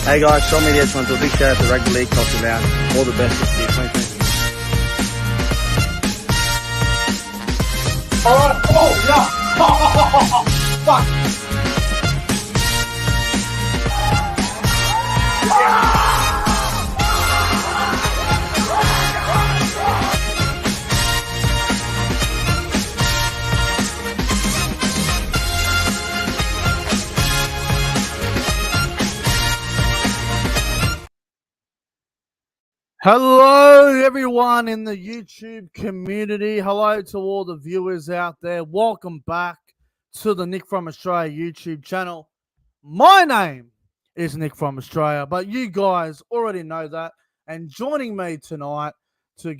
Hey guys, Sean Media just want to do a big shout out to Rugby League, Costa Lounge. All the best this year, 2020. Alright, oh, yeah! Fuck! Hello, everyone in the YouTube community. Hello to all the viewers out there. Welcome back to the Nick from Australia YouTube channel. My name is Nick from Australia, but you guys already know that. And joining me tonight to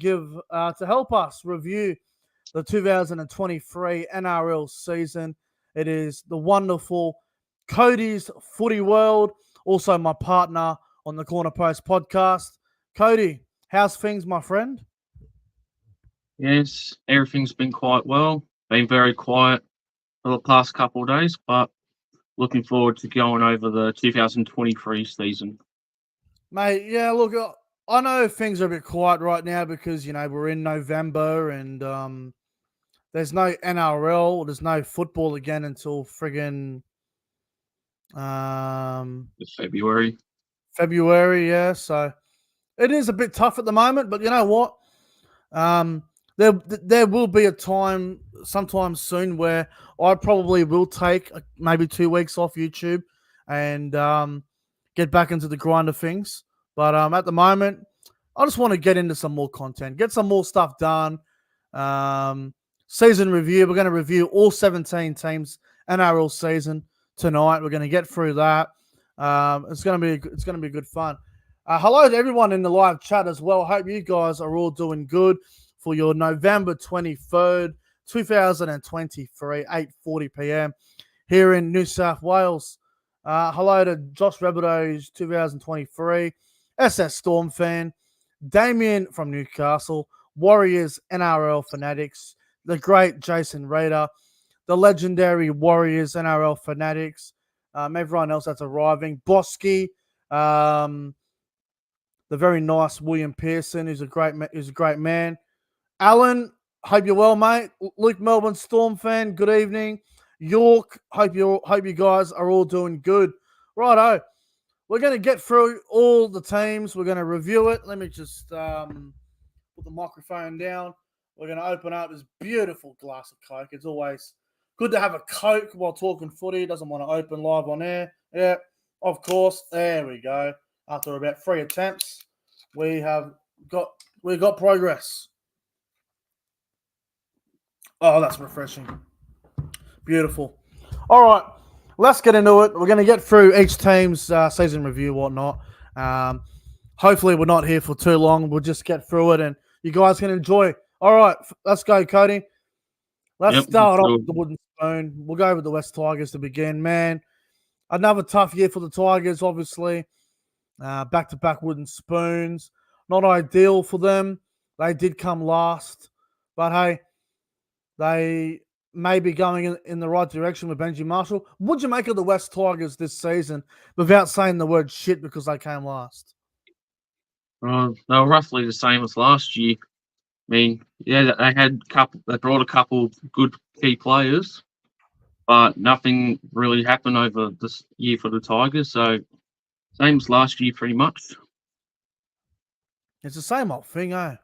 help us review the 2023 NRL season, it is the wonderful Cody's Footy World, also my partner on the Corner Post podcast. Cody, how's things, my friend? Yes, everything's been quite well. Been very quiet for the past couple of days, but looking forward to going over the 2023 season. Mate, yeah, look, I know things are a bit quiet right now because, you know, we're in November and there's no NRL, there's no football again until friggin' It's February. February, yeah, so it is a bit tough at the moment, but you know what? There will be a time sometime soon where I probably will take maybe 2 weeks off YouTube and get back into the grind of things. But at the moment, I just want to get into some more content, get some more stuff done. Season review. We're going to review all 17 teams NRL season tonight. We're going to get through that. It's going to be good fun. Hello to everyone in the live chat as well. Hope you guys are all doing good for your November 23rd, 2023, 8:40 p.m. here in New South Wales. Hello to Josh Rabideau's 2023, SS Storm fan, Damien from Newcastle, Warriors NRL Fanatics, the great Jason Rader, the legendary Warriors NRL Fanatics, everyone else that's arriving, Bosky, the very nice William Pearson, who's a great man. Alan, hope you're well, mate. Luke Melbourne Storm fan, good evening. York, hope you guys are all doing good. Righto, we're going to get through all the teams. We're going to review it. Let me just put the microphone down. We're going to open up this beautiful glass of Coke. It's always good to have a Coke while talking footy. Doesn't want to open live on air. Yeah, of course. There we go. After about 3 attempts, we've got progress. Oh, that's refreshing. Beautiful. All right, let's get into it. We're going to get through each team's season review, whatnot. Hopefully, we're not here for too long. We'll just get through it, and you guys can enjoy. All right, let's go, Cody. Let's start off with the wooden spoon. We'll go with the West Tigers to begin. Man, another tough year for the Tigers, obviously. Back-to-back wooden spoons. Not ideal for them. They did come last. But, hey, they may be going in the right direction with Benji Marshall. What'd you make of the West Tigers this season without saying the word shit because they came last? They were roughly the same as last year. I mean, yeah, they brought a couple good key players, but nothing really happened over this year for the Tigers. So, same as last year, pretty much. It's the same old thing, eh?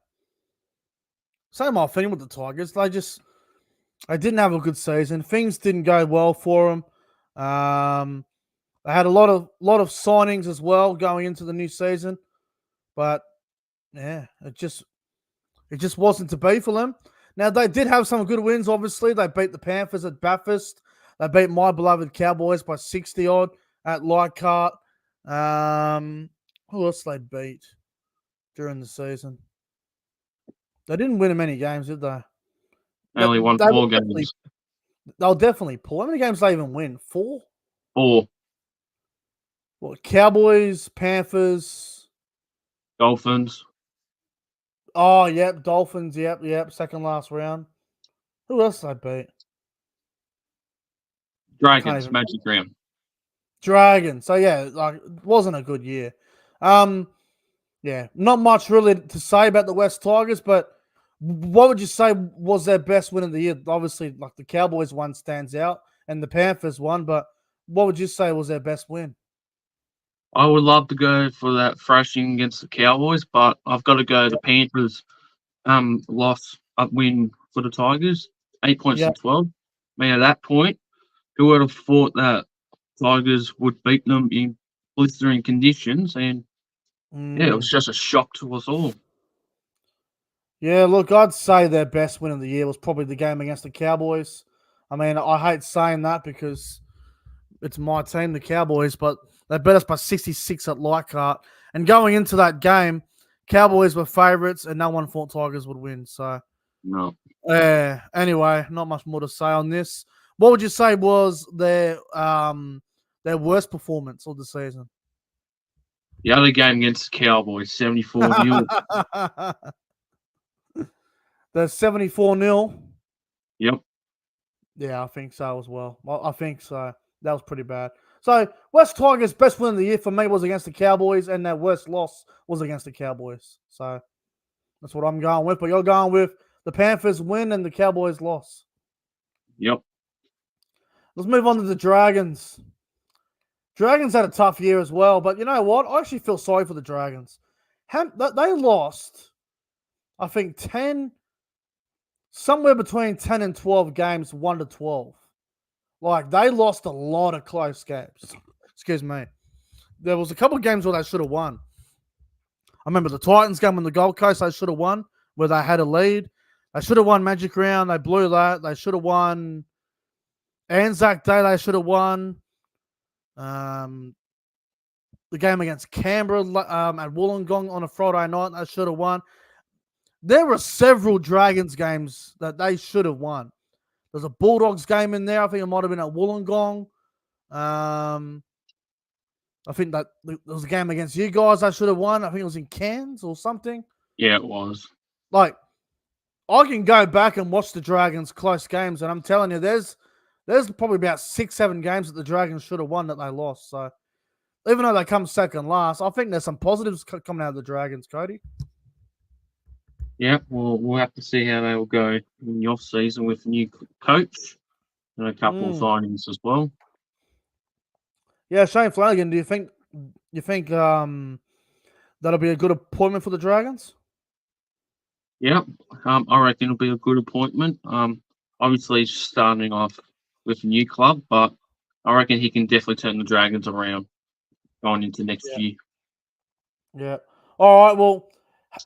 Same old thing with the Tigers. They didn't have a good season. Things didn't go well for them. They had a lot of signings as well going into the new season, but yeah, it just wasn't to be for them. Now they did have some good wins. Obviously, they beat the Panthers at Bathurst. They beat my beloved Cowboys by 60 odd at Leichhardt. Who else they beat during the season? They didn't win many games, did they? They only won 4 games. They'll definitely pull. How many games did they even win? 4? 4. Well, Cowboys, Panthers, Dolphins. Oh, yep. Dolphins, yep. Second last round. Who else did they beat? Dragons, Magic Round. Dragons. So yeah, like it wasn't a good year. Yeah, not much really to say about the West Tigers, but what would you say was their best win of the year? Obviously, like the Cowboys one stands out and the Panthers one, but what would you say was their best win? I would love to go for that thrashing against the Cowboys, but I've got to go the Panthers loss up win for the Tigers, 8 points Yeah. to 12. I mean, at that point, who would have thought that Tigers would beat them in blistering conditions? And yeah, it was just a shock to us all. Yeah, look, I'd say their best win of the year was probably the game against the Cowboys. I mean, I hate saying that because it's my team, the Cowboys, but they beat us by 66 at Leichhardt. And going into that game, Cowboys were favourites and no one thought Tigers would win. So, No. anyway, not much more to say on this. What would you say was their worst performance of the season? The other game against the Cowboys, 74-0. The 74-0. Yep. Yeah, I think so as well. I think so. That was pretty bad. So, West Tigers' best win of the year for me was against the Cowboys, and their worst loss was against the Cowboys. So, that's what I'm going with. But you're going with the Panthers win and the Cowboys loss. Yep. Let's move on to the Dragons. Dragons had a tough year as well, but you know what? I actually feel sorry for the Dragons. They lost, I think, somewhere between 10 and 12 games, 1-12. Like, they lost a lot of close games. Excuse me. There was a couple of games where they should have won. I remember the Titans game on the Gold Coast, they should have won, where they had a lead. They should have won Magic Round. They blew that. They should have won Anzac Day. They should have won. The game against Canberra at Wollongong on a Friday night, they should have won. There were several Dragons games that they should have won. There's a Bulldogs game in there. I think it might have been at Wollongong. I think that there was a game against you guys I should have won. I think it was in Cairns or something. Yeah, it was. Like, I can go back and watch the Dragons' close games, and I'm telling you, there's probably about 6-7 games that the Dragons should have won that they lost. So, even though they come second last, I think there's some positives coming out of the Dragons, Cody. Yeah, we'll have to see how they will go in the off season with a new coach and a couple of signings as well. Yeah, Shane Flanagan, do you think that'll be a good appointment for the Dragons? Yeah, I reckon it'll be a good appointment. Obviously he's starting off with a new club, but I reckon he can definitely turn the Dragons around going into next year. Yeah. All right. Well,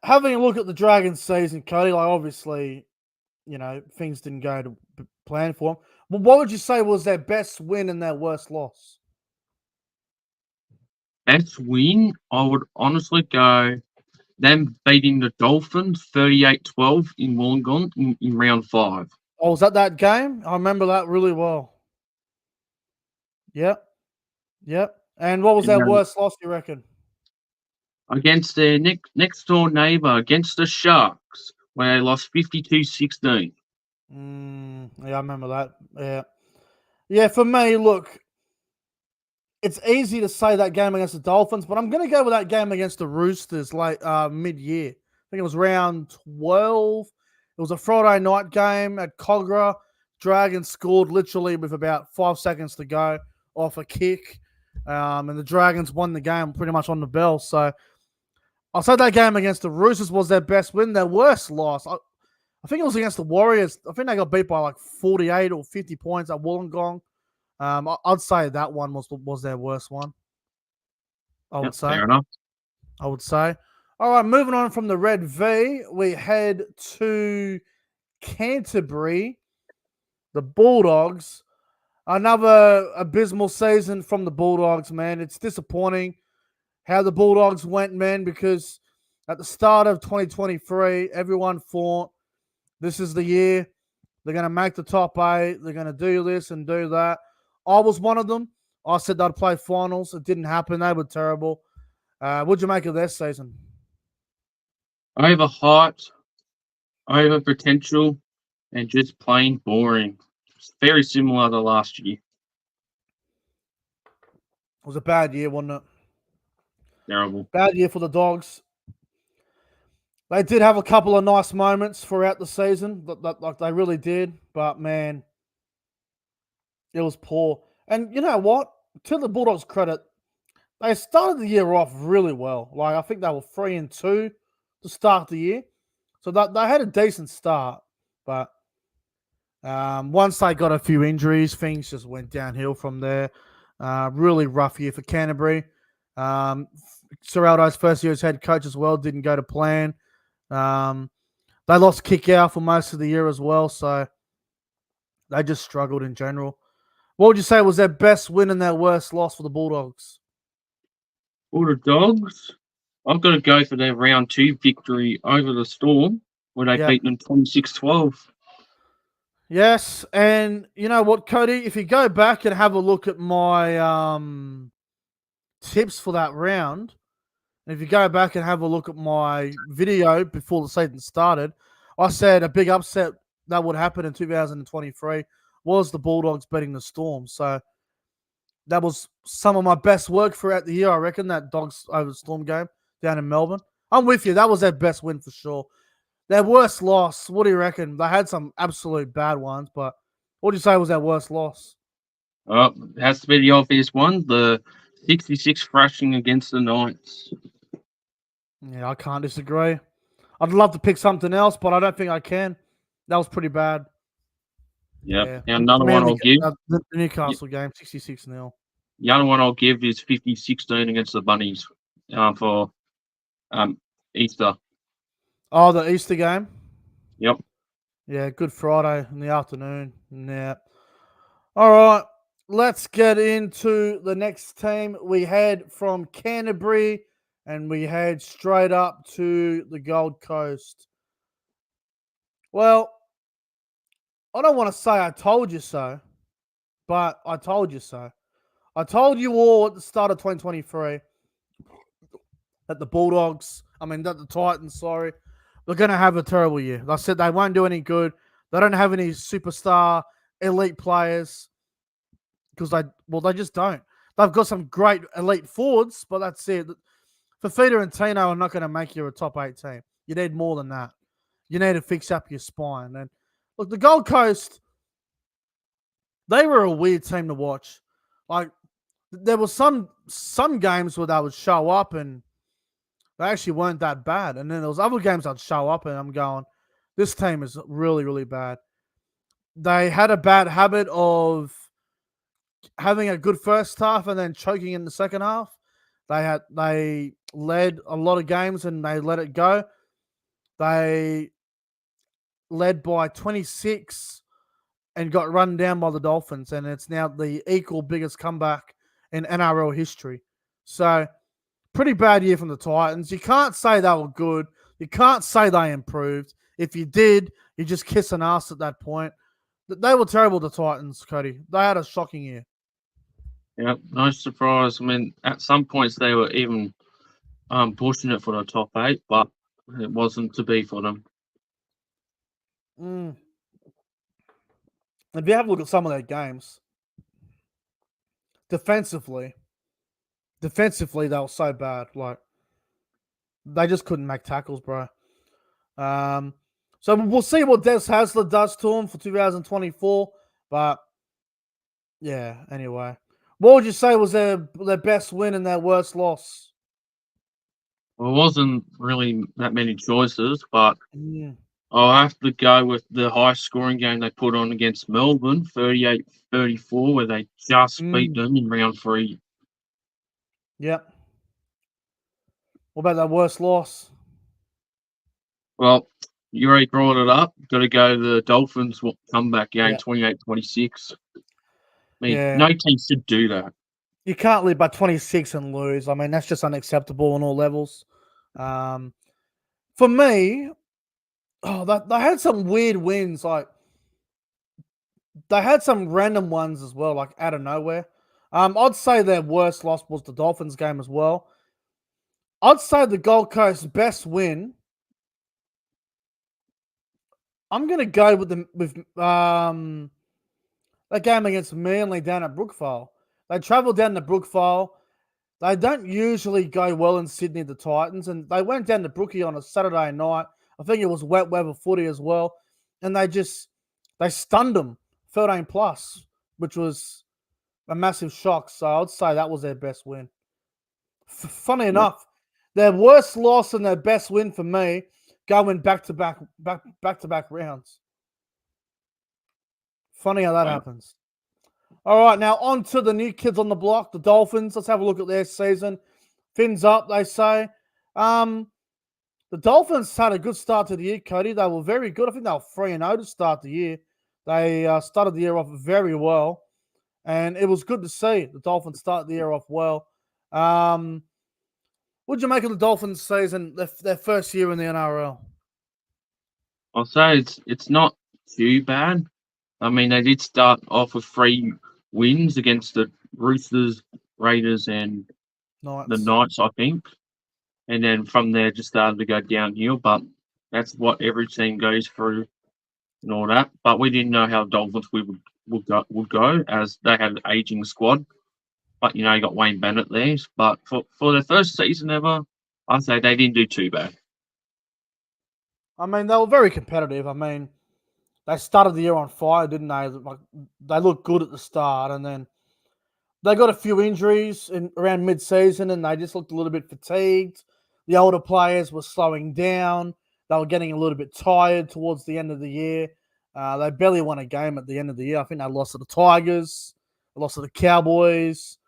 having a look at the Dragons season, Cody, like obviously, you know, things didn't go to plan for them. Well, what would you say was their best win and their worst loss? Best win, I would honestly go them beating the Dolphins 38-12 in Wollongong in round 5. Oh, was that game? I remember that really well. Yep. And what was their worst loss, you reckon? Against their next door neighbour, against the Sharks, where they lost 52-16. Yeah, I remember that. Yeah, for me, look, it's easy to say that game against the Dolphins, but I'm going to go with that game against the Roosters mid-year. I think it was round 12. It was a Friday night game at Cogra. Dragons scored literally with about 5 seconds to go off a kick. And the Dragons won the game pretty much on the bell. So I'll say that game against the Roosters was their best win. Their worst loss, I think it was against the Warriors. I think they got beat by like 48 or 50 points at Wollongong. I'd say that one was their worst one. I would say. Fair enough. I would say. All right, moving on from the Red V, we head to Canterbury, the Bulldogs. Another abysmal season from the Bulldogs, man. It's disappointing how the Bulldogs went, man, because at the start of 2023, everyone thought this is the year. They're going to make the top 8. They're going to do this and do that. I was one of them. I said they'd play finals. It didn't happen. They were terrible. What'd you make of their season? Over hyped, over potential, and just plain boring. It's very similar to last year. was a bad year, wasn't it? Terrible. Bad year for the Dogs. They did have a couple of nice moments throughout the season, like they really did. But man, it was poor. And you know what? To the Bulldogs' credit, they started the year off really well. Like I think they were 3-2 to start the year, so that they had a decent start. But once they got a few injuries, things just went downhill from there. Really rough year for Canterbury. Serraldo's first year as head coach as well didn't go to plan. They lost Kickout for most of the year as well, so they just struggled in general. What would you say was their best win and their worst loss for the Bulldogs? For the Dogs, I've got to go for their round 2 victory over the Storm, where they Yep. beat them 26-12. Yes, and you know what, Cody? If you go back and have a look at my tips for that round, and if you go back and have a look at my video before the season started, I said a big upset that would happen in 2023 was the Bulldogs beating the Storm. So that was some of my best work throughout the year, I reckon, that Dogs over Storm game down in Melbourne. I'm with you. That was their best win for sure. Their worst loss, what do you reckon? They had some absolute bad ones, but what do you say was their worst loss? It has to be the obvious one, the 66 thrashing against the Knights. Yeah, I can't disagree. I'd love to pick something else, but I don't think I can. That was pretty bad. Yep. Yeah. And another one I'll give. The Newcastle game, 66-0. The other one I'll give is 50-16 against the Bunnies for Easter. Oh, the Easter game? Yep. Yeah, Good Friday in the afternoon. Yeah. All right. Let's get into the next team. We head from Canterbury and we head straight up to the Gold Coast. Well, I don't want to say I told you so, but I told you so. I told you all at the start of 2023 that the Titans, they're going to have a terrible year. I said they won't do any good. They don't have any superstar elite players because they just don't. They've got some great elite forwards, but that's it. Fafita and Tino are not going to make you a top 8 team. You need more than that. You need to fix up your spine. And look, the Gold Coast, they were a weird team to watch. Like, there were some games where they would show up and they actually weren't that bad. And then there was other games I'd show up and I'm going, this team is really, really bad. They had a bad habit of having a good first half and then choking in the second half. They led a lot of games and they let it go. They led by 26 and got run down by the Dolphins, and it's now the equal biggest comeback in NRL history. So, pretty bad year from the Titans. You can't say they were good. You can't say they improved. If you did, you're just kissing ass at that point. They were terrible, the Titans, Cody. They had a shocking year. Yep, no surprise. I mean, at some points they were even pushing it for the top 8, but it wasn't to be for them. If you have a look at some of their games, defensively, they were so bad. Like, they just couldn't make tackles, bro. So we'll see what Des Hasler does to him for 2024. But, yeah, anyway. What would you say was their best win and their worst loss? Well, it wasn't really that many choices, but I'll have to go with the high-scoring game they put on against Melbourne, 38-34, where they just beat them in round 3. Yep. What about that worst loss? Well, you already brought it up. Got to go to the Dolphins comeback game, 28-26. I mean, no team should do that. You can't lead by 26 and lose. I mean, that's just unacceptable on all levels. For me, they had some weird wins. Like, they had some random ones as well, like out of nowhere. I'd say their worst loss was the Dolphins game as well. I'd say the Gold Coast's best win. I'm gonna go with that game against Manly down at Brookvale. They travel down to Brookvale. They don't usually go well in Sydney, the Titans, and they went down to Brookie on a Saturday night. I think it was wet weather footy as well, and they stunned them 13 plus, which was a massive shock. So I'd say that was their best win. Funny enough, their worst loss and their best win for me going back to back rounds. Funny how that happens. All right, now on to the new kids on the block, the Dolphins. Let's have a look at their season. Fins up, they say. The Dolphins had a good start to the year, Cody. They were very good. I think they were 3-0 to start the year. They started the year off very well, and it was good to see the Dolphins start the year off well. What did you make of the Dolphins season, their first year in the NRL? I'll say it's not too bad. I mean, they did start off with 3 wins against the Roosters, Raiders, and the Knights, I think. And then from there, just started to go downhill. But that's what every team goes through and all that. But we didn't know how the Dolphins would go, as they had an aging squad. But, you got Wayne Bennett there. But for their first season ever, I'd say they didn't do too bad. I mean, they were very competitive. I mean, they started the year on fire, didn't they? Like, they looked good at the start, and then they got a few injuries around mid-season, and they just looked a little bit fatigued. The older players were slowing down. They were getting a little bit tired towards the end of the year. They barely won a game at the end of the year. I think they lost to the Tigers, they lost to the Cowboys.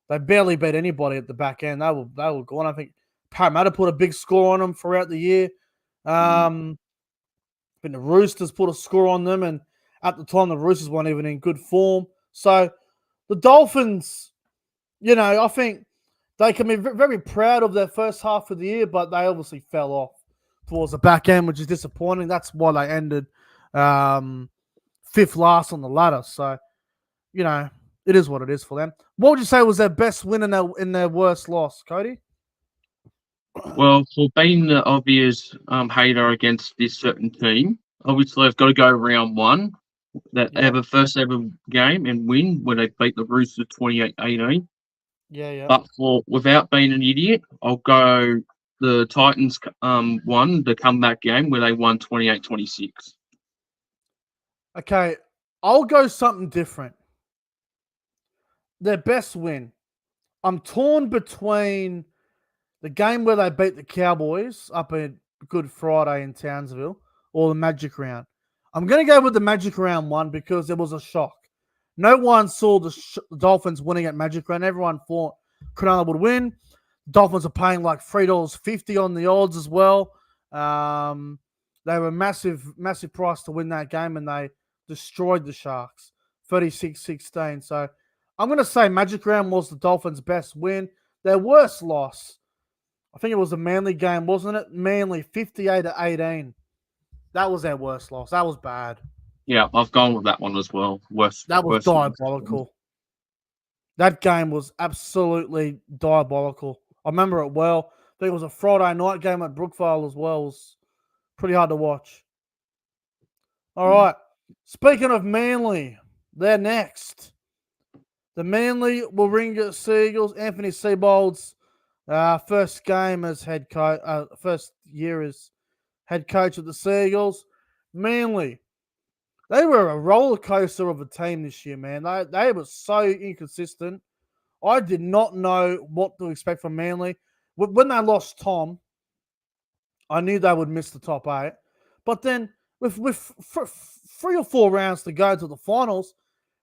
They barely beat anybody at the back end. They were gone. I think Parramatta put a big score on them throughout the year. I think the Roosters put a score on them, and at the time, the Roosters weren't even in good form. So the Dolphins, I think they can be very proud of their first half of the year, but they obviously fell off towards the back end, which is disappointing. That's why they ended 5th last on the ladder. So, it is what it is for them. What would you say was their best win in their worst loss, Cody? Well, for being the obvious hater against this certain team, obviously I've got to go round 1, that first ever game and win when they beat the Roosters 28-18. Yeah. But without being an idiot, I'll go the Titans won the comeback game where they won 28-26. Okay, I'll go something different. Their best win. I'm torn between the game where they beat the Cowboys up at Good Friday in Townsville or the Magic Round. I'm going to go with the Magic Round one because it was a shock. No one saw the Dolphins winning at Magic Round. Everyone thought Cronulla would win. Dolphins are paying like $3.50 on the odds as well. They were massive price to win that game, and they destroyed the Sharks, 36-16. So I'm going to say Magic Round was the Dolphins' best win. Their worst loss, I think it was a Manly game, wasn't it? Manly, 58-18. That was their worst loss. That was bad. Yeah, I've gone with that one as well. That was diabolical. That game was absolutely diabolical. I remember it well. I think it was a Friday night game at Brookvale as well. It was pretty hard to watch. All right. Speaking of Manly, they're next. The Manly Warringah Seagulls, Anthony Seibold's first game as head coach, first year as head coach of the Seagulls. Manly, they were a roller coaster of a team this year, man. They were so inconsistent. I did not know what to expect from Manly. When they lost Tom, I knew they would miss the top 8. But then with 3 or 4 rounds to go to the finals,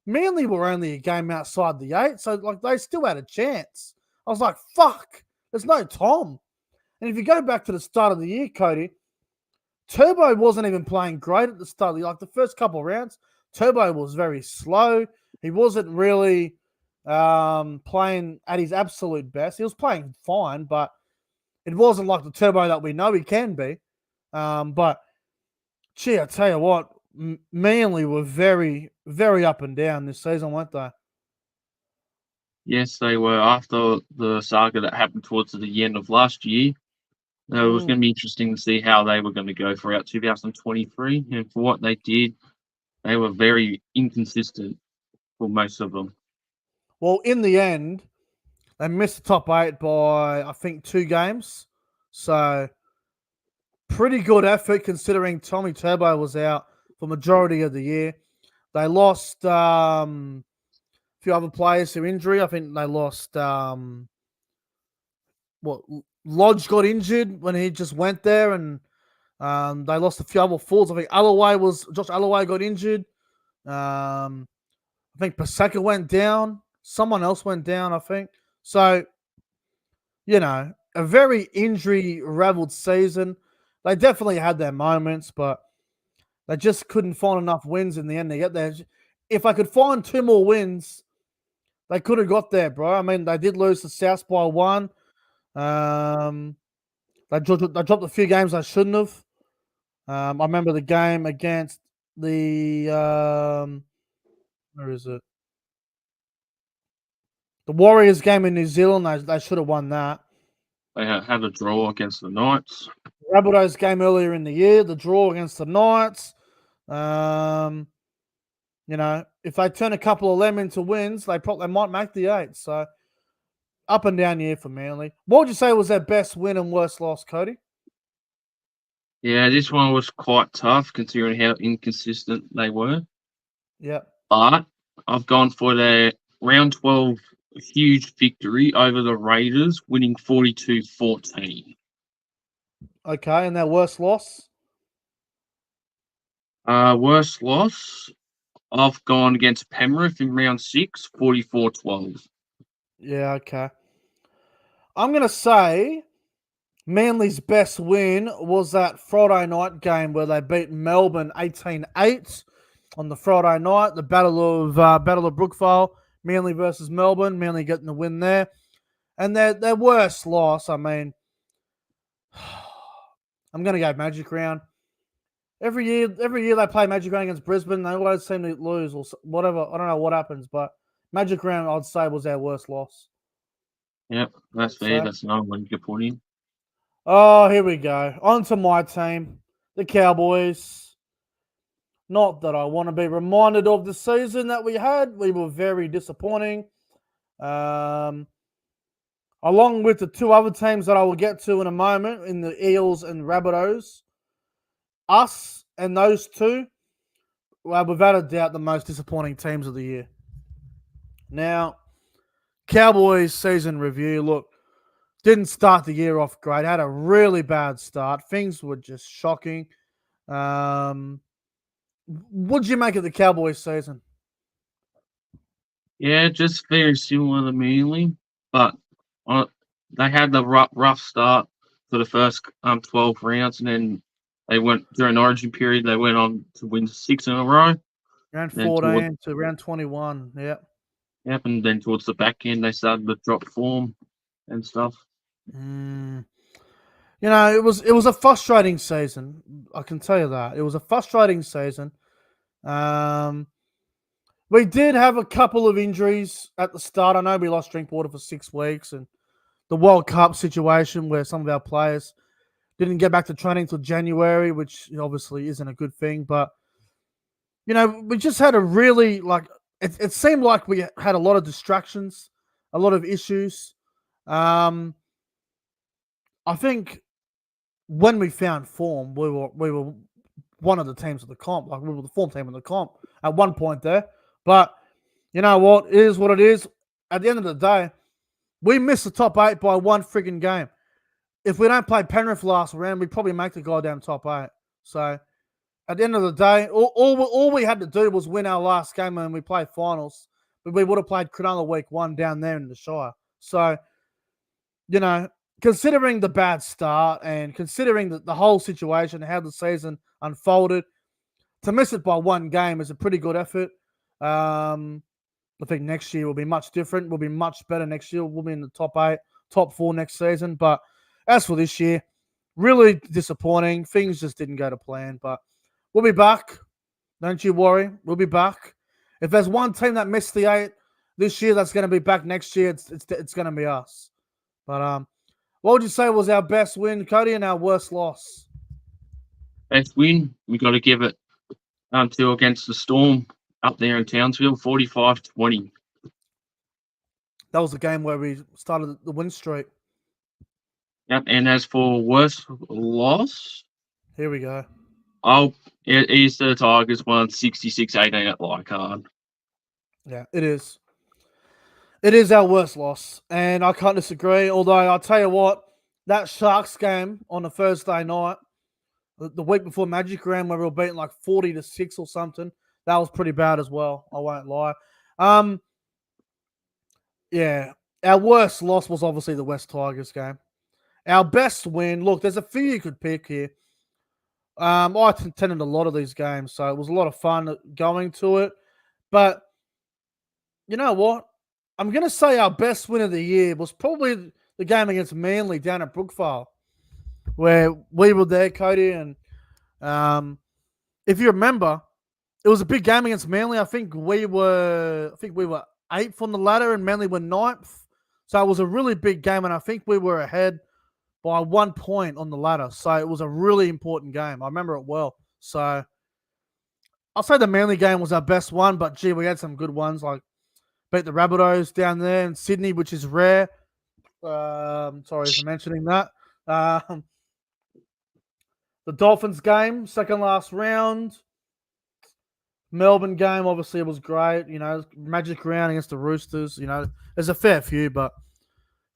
Manly were only a game outside the 8. So like they still had a chance. I was like, fuck, there's no Tom. And if you go back to the start of the year, Cody, Turbo wasn't even playing great at the start of the year. Like the first couple of rounds, Turbo was very slow. He wasn't really playing at his absolute best. He was playing fine, but it wasn't like the Turbo that we know he can be. But, gee, I tell you what, Manly were very, very up and down this season, weren't they? Yes, they were. After the saga that happened towards the end of last year, it was going to be interesting to see how they were going to go throughout 2023. And for what they did, they were very inconsistent for most of them. Well, in the end, they missed the top 8 by, I think, 2 games. So, pretty good effort considering Tommy Turbo was out for majority of the year. They lost a few other players to injury. I think they lost Lodge got injured when he just went there, and they lost a few other forwards. I think Josh Alloway got injured. I think Paseka went down. Someone else went down, I think. So, a very injury-raveled season. They definitely had their moments, but they just couldn't find enough wins in the end to get there. If I could find 2 more wins, they could have got there, bro. I mean, they did lose to South by 1. They dropped a few games they shouldn't have. I remember the game against the where is it? The Warriors game in New Zealand. They should have won that. They had a draw against the Knights. Rabbitohs game earlier in the year, the draw against the Knights. If they turn a couple of them into wins, they might make the 8. So up and down year for Manly. What would you say was their best win and worst loss, Cody? Yeah, this one was quite tough considering how inconsistent they were. Yeah. But I've gone for their round 12 huge victory over the Raiders, winning 42-14. Okay, and their worst loss? Worst loss, I've gone against Penrith in round 6, 44-12. Yeah, okay. I'm going to say Manly's best win was that Friday night game where they beat Melbourne 18-8 on the Friday night, the Battle of Brookvale, Manly versus Melbourne, Manly getting the win there. And their worst loss, I mean, I'm going to go Magic Round. Every year they play Magic Round against Brisbane, they always seem to lose or whatever. I don't know what happens, but Magic Round, I'd say, was their worst loss. Yep, that's fair. That's another one you could put in. Oh, here we go. On to my team, the Cowboys. Not that I want to be reminded of the season that we had. We were very disappointing. Along with the 2 other teams that I will get to in a moment, in the Eels and Rabbitohs, us and those 2, well, without a doubt, the most disappointing teams of the year. Now, Cowboys season review. Look, didn't start the year off great. Had a really bad start. Things were just shocking. What'd you make of the Cowboys season? Yeah, just very similar to Manly, but they had the rough start for the first 12 rounds, and then they went during Origin period. They went on to win 6 in a row. Round 14 to round 21. Yep. Yep, and then towards the back end, they started to drop form and stuff. It was a frustrating season. I can tell you that. It was a frustrating season. We did have a couple of injuries at the start. I know we lost Drinkwater for 6 weeks, and the World Cup situation where some of our players didn't get back to training until January, which obviously isn't a good thing. But, we just had a really, it seemed like we had a lot of distractions, a lot of issues. I think when we found form, we were one of the teams of the comp. Like, we were the form team of the comp at one point there. But you know what? It is what it is. At the end of the day, we missed the top 8 by 1 friggin' game. If we don't play Penrith last round, we'd probably make the goddamn top 8. So at the end of the day, all we had to do was win our last game when we played finals. But we would have played Cronulla week 1 down there in the Shire. So, considering the bad start and considering the whole situation, how the season unfolded, to miss it by 1 game is a pretty good effort. I think next year will be much different. We'll be much better next year. We'll be in the top 8, top 4 next season. But as for this year, really disappointing. Things just didn't go to plan. But we'll be back. Don't you worry. We'll be back. If there's one team that missed the 8 this year that's going to be back next year, it's going to be us. But what would you say was our best win, Cody, and our worst loss? Best win, we got to give it to against the Storm up there in Townsville, 45-20. That was the game where we started the win streak. Yep. And as for worst loss, Here we go. it is the Tigers won 66-18 at Leichhardt. Yeah, it is. It is our worst loss, and I can't disagree. Although I'll tell you what, that Sharks game on a Thursday night, the week before Magic Round, where we were beating like 40-6 or something, that was pretty bad as well. I won't lie. Yeah, our worst loss was obviously the West Tigers game. Our best win, look, there's a few you could pick here. I attended a lot of these games, so it was a lot of fun going to it. But you know what? I'm going to say our best win of the year was probably the game against Manly down at Brookvale, where we were there, Cody. And if you remember, it was a big game against Manly. I think we were 8th on the ladder, and Manly were 9th. So it was a really big game, and I think we were ahead by 1 point on the ladder. So it was a really important game. I remember it well. So I'll say the Manly game was our best one, but gee, we had some good ones, like beat the Rabbitohs down there in Sydney, which is rare. Sorry for mentioning that. The Dolphins game, second last round. Melbourne game, obviously, it was great. You know, Magic Round against the Roosters. You know, there's a fair few, but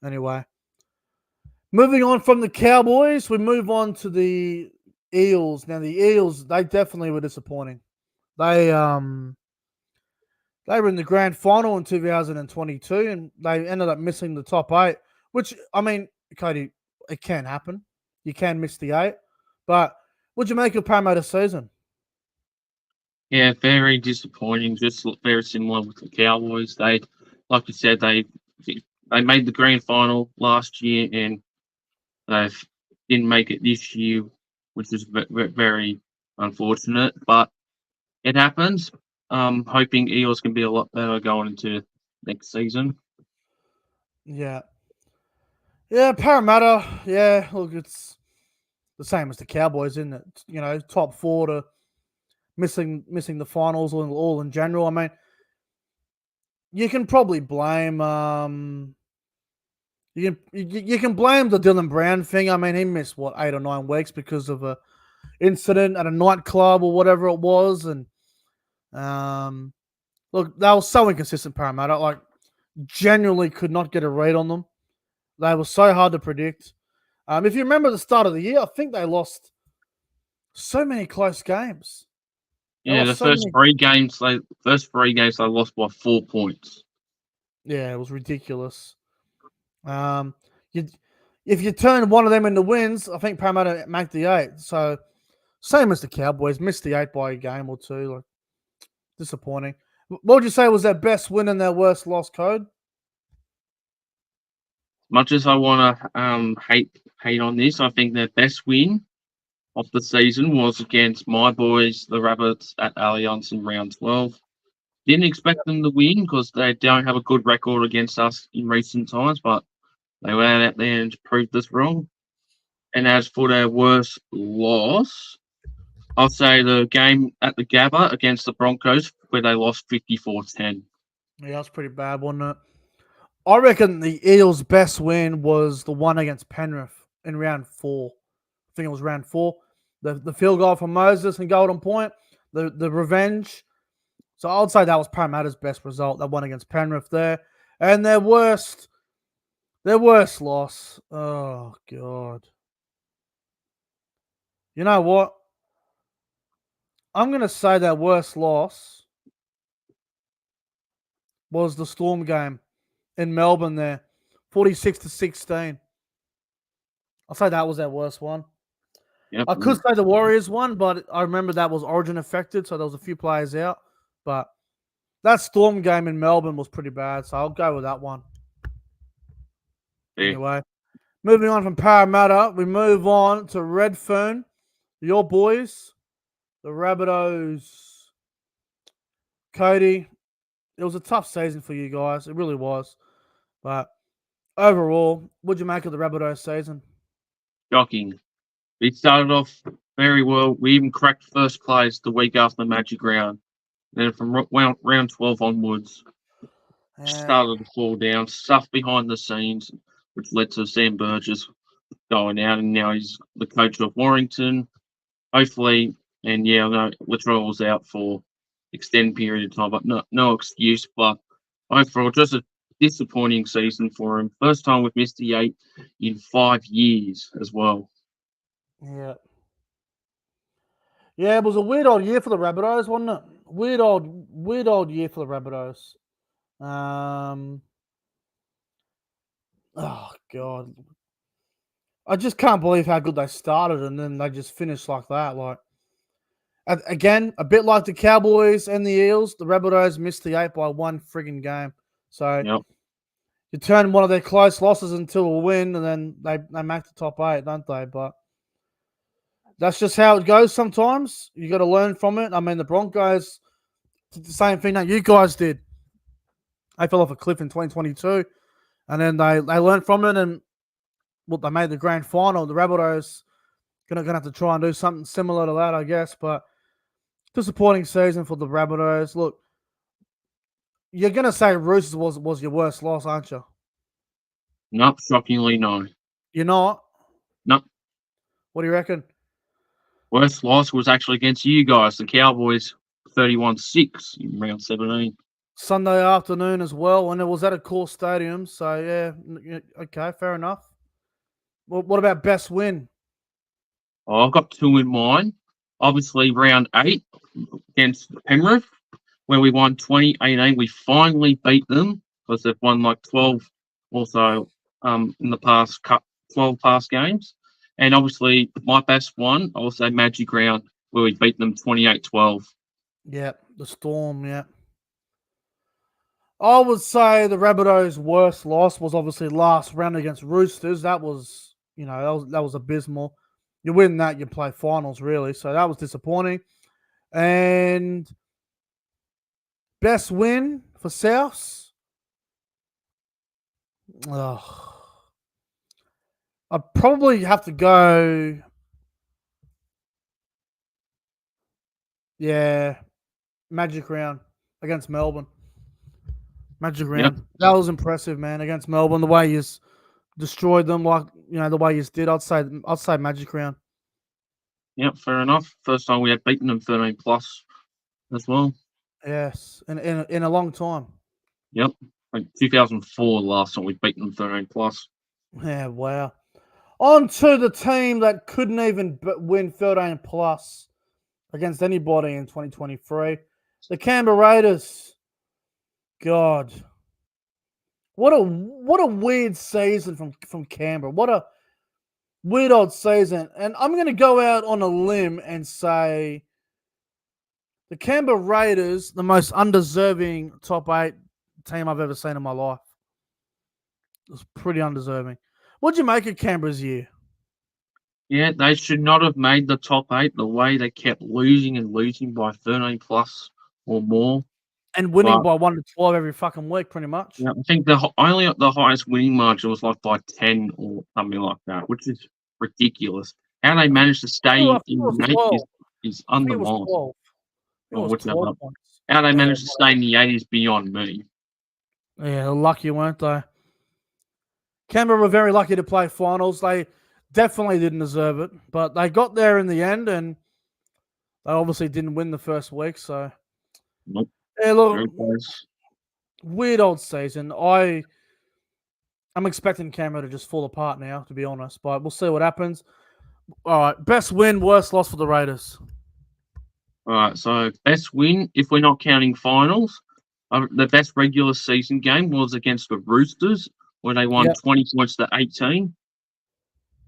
anyway. Moving on from the Cowboys, we move on to the Eels. Now, the Eels, they definitely were disappointing. They were in the grand final in 2022, and they ended up missing the top 8, which, I mean, Cody, it can happen. You can miss the 8. But what'd you make of Parramatta's season? Yeah, very disappointing. Just very similar with the Cowboys. They, like you said, they made the grand final last year, and they didn't make it this year, which is very unfortunate. But it happens. Hoping Eels can be a lot better going into next season. Yeah. Yeah, Parramatta. Yeah, look, it's the same as the Cowboys, isn't it? You know, top 4 to missing the finals all in general. I mean, you can probably blame you can blame the Dylan Brown thing. I mean, he missed 8 or 9 weeks because of a incident at a nightclub or whatever it was, and look, they were so inconsistent, Parramatta. Like, genuinely could not get a read on them. They were so hard to predict. If you remember the start of the year, I think they lost so many close games. Yeah, the first 3 games they lost by 4 points. Yeah, it was ridiculous. If you turn one of them into wins, I think Parramatta make the 8. So same as the Cowboys, missed the 8 by a game or 2. Like, disappointing. What would you say was their best win and their worst loss, Code? Much as I want to hate on this, I think their best win of the season was against my boys, the Rabbits, at Allianz in round 12. Didn't expect them to win because they don't have a good record against us in recent times, but they went out there and proved us wrong. And as for their worst loss, I'll say the game at the Gabba against the Broncos, where they lost 54-10. Yeah, that's pretty bad, wasn't it? I reckon the Eels' best win was the one against Penrith in round 4. I think it was round 4. The field goal from Moses and Golden Point, the revenge. So I'd say that was Parramatta's best result. That one against Penrith there. And their worst loss. Oh, God. You know what? I'm going to say their worst loss was the Storm game in Melbourne there. 46-16. I'll say that was their worst one. Yep. I could say the Warriors won, but I remember that was Origin affected, so there was a few players out. But that Storm game in Melbourne was pretty bad, so I'll go with that one. Yeah. Anyway, moving on from Parramatta, we move on to Redfern. Your boys, the Rabbitohs. Cody, it was a tough season for you guys. It really was. But overall, what'd you make of the Rabbitohs season? Shocking. We started off very well. We even cracked first place the week after the Magic Round. Then from round 12 onwards, started to fall down. Stuff behind the scenes, which led to Sam Burgess going out, and now he's the coach of Warrington. Hopefully, and yeah, I know Latrell's out for extended period of time, but no excuse. But overall, just a disappointing season for him. First time we've missed the 8 in 5 years as well. Yeah. Yeah, it was a weird old year for the Rabbitohs, wasn't it? Weird old year for the Rabbitohs. Oh God, I just can't believe how good they started and then they just finished like that. Like again, a bit like the Cowboys and the Eels, the Rabbitohs missed the 8 by 1 friggin' game. So Yep. you turn one of their close losses into a win, and then they make the top 8, don't they? But that's just how it goes sometimes. You got to learn from it. I mean, the Broncos did the same thing that you guys did. They fell off a cliff in 2022, and then they learned from it, and they made the grand final. The Rabbitohs gonna have to try and do something similar to that, I guess. But disappointing season for the Rabbitohs. Look, you're gonna say Roosters was your worst loss, aren't you? No, shockingly, no. You're not. No. What do you reckon? Worst loss was actually against you guys, the Cowboys, 31-6 in round 17. Sunday afternoon as well, and it was at a Core Stadium. So yeah, okay, fair enough. Well, what about best win? Oh, I've got 2 in mind. Obviously, round 8 against Penrith, where we won 20-18. We finally beat them because they've won like 12 also in the past 12 past games. And obviously, my best one, I will say Magic Round, where we beat them 28-12. Yeah, the Storm, yeah. I would say the Rabbitohs' worst loss was obviously last round against Roosters. That was, that was abysmal. You win that, you play finals, really. So that was disappointing. And best win for Souths? I'd probably have to go. Yeah, Magic Round against Melbourne. Magic Round. Yep. That was impressive, man, against Melbourne. The way he's destroyed them, the way he's did. I'd say Magic Round. Yep, fair enough. First time we had beaten them 13 plus as well. Yes, in a long time. Yep, like 2004 last time we beat them 13 plus. Yeah, wow. On to the team that couldn't even win 13 plus against anybody in 2023. The Canberra Raiders. God. What a weird season from Canberra. What a weird old season. And I'm going to go out on a limb and say the Canberra Raiders, the most undeserving top 8 team I've ever seen in my life. It was pretty undeserving. What'd you make of Canberra's year? Yeah, they should not have made the top 8 the way they kept losing and losing by 13 plus or more. And winning by 1 to 12 every fucking week, pretty much. Yeah, I think the highest winning margin was like by 10 or something like that, which is ridiculous. How they managed to stay in the 8 is undermined. How they managed to stay in the 8 is beyond me. Yeah, they're lucky, weren't they? Canberra were very lucky to play finals. They definitely didn't deserve it, but they got there in the end, and they obviously didn't win the first week. So, Nope. Yeah, look, weird old season. I'm expecting Canberra to just fall apart now, to be honest, but we'll see what happens. All right, best win, worst loss for the Raiders. All right, so best win, if we're not counting finals, the best regular season game was against the Roosters, where they won 20 points to 18.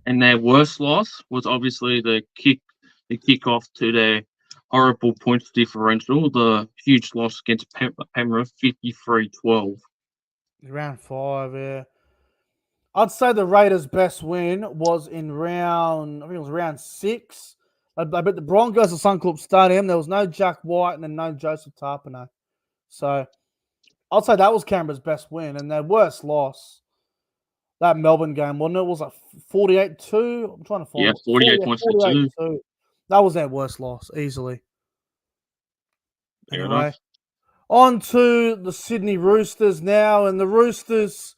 And their worst loss was obviously the kickoff to their horrible points differential, the huge loss against Penrith, 53-12. Round 5, yeah. I'd say the Raiders' best win was in round 6. I bet the Broncos at Suncorp Stadium. There was no Jack White and then no Joseph Tapine. So I'd say that was Canberra's best win. And their worst loss, that Melbourne game, wasn't it? It was like 48-2. I'm trying to find it. 48 points to 2. That was their worst loss, easily. Anyway, On to the Sydney Roosters now, and the Roosters